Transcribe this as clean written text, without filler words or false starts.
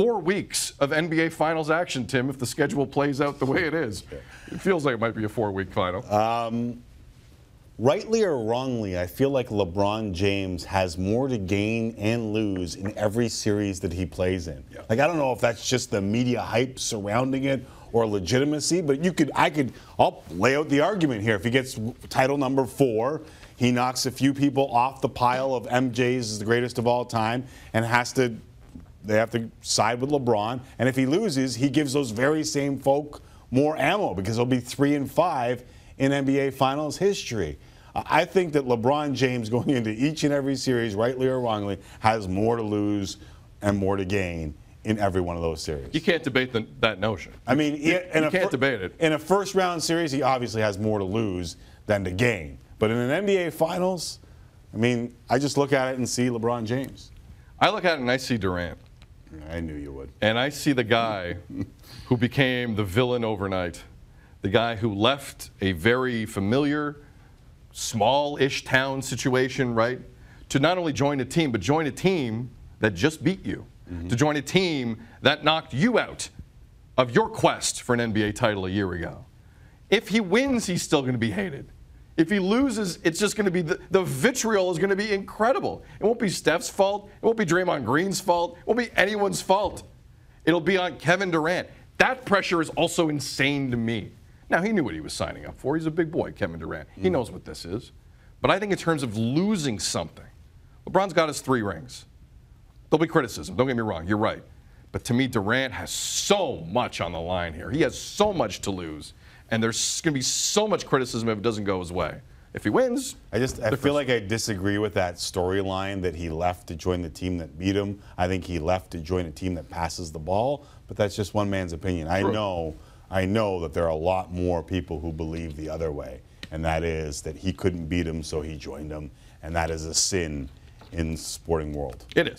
4 weeks of NBA Finals action, Tim, if the schedule plays out the way it is. It feels like it might be a 4-week final. Rightly or wrongly, I feel like LeBron James has more to gain and lose in every series that he plays in. Yeah. Like, I don't know if that's just the media hype surrounding it or legitimacy, but I'll lay out the argument here. If he gets title number 4, he knocks a few people off the pile of MJ's is the greatest of all time and they have to side with LeBron. And if he loses, he gives those very same folk more ammo because he'll be 3-5 in NBA Finals history. I think that LeBron James going into each and every series, rightly or wrongly, has more to lose and more to gain in every one of those series. You can't debate that notion. I mean, you can't debate it. In a first-round series, he obviously has more to lose than to gain. But in an NBA Finals, I mean, I just look at it and see LeBron James. I look at it and I see Durant. I knew you would. And I see the guy who became the villain overnight, the guy who left a very familiar, small-ish town situation, right, to not only join a team, but join a team that just beat you, to join a team that knocked you out of your quest for an NBA title a year ago. If he wins, he's still going to be hated. If he loses, it's just going to be the vitriol is going to be incredible. It won't be Steph's fault. It won't be Draymond Green's fault. It won't be anyone's fault. It'll be on Kevin Durant. That pressure is also insane to me. Now, he knew what he was signing up for. He's a big boy, Kevin Durant. He knows what this is. But I think in terms of losing something, LeBron's got his 3 rings. There'll be criticism. Don't get me wrong. You're right. But to me, Durant has so much on the line here. He has so much to lose. And there's going to be so much criticism if it doesn't go his way. If he wins, I feel like I disagree with that storyline that he left to join the team that beat him. I think he left to join a team that passes the ball. But that's just one man's opinion. I know that there are a lot more people who believe the other way, and that is that he couldn't beat him, so he joined him, and that is a sin in the sporting world. it is.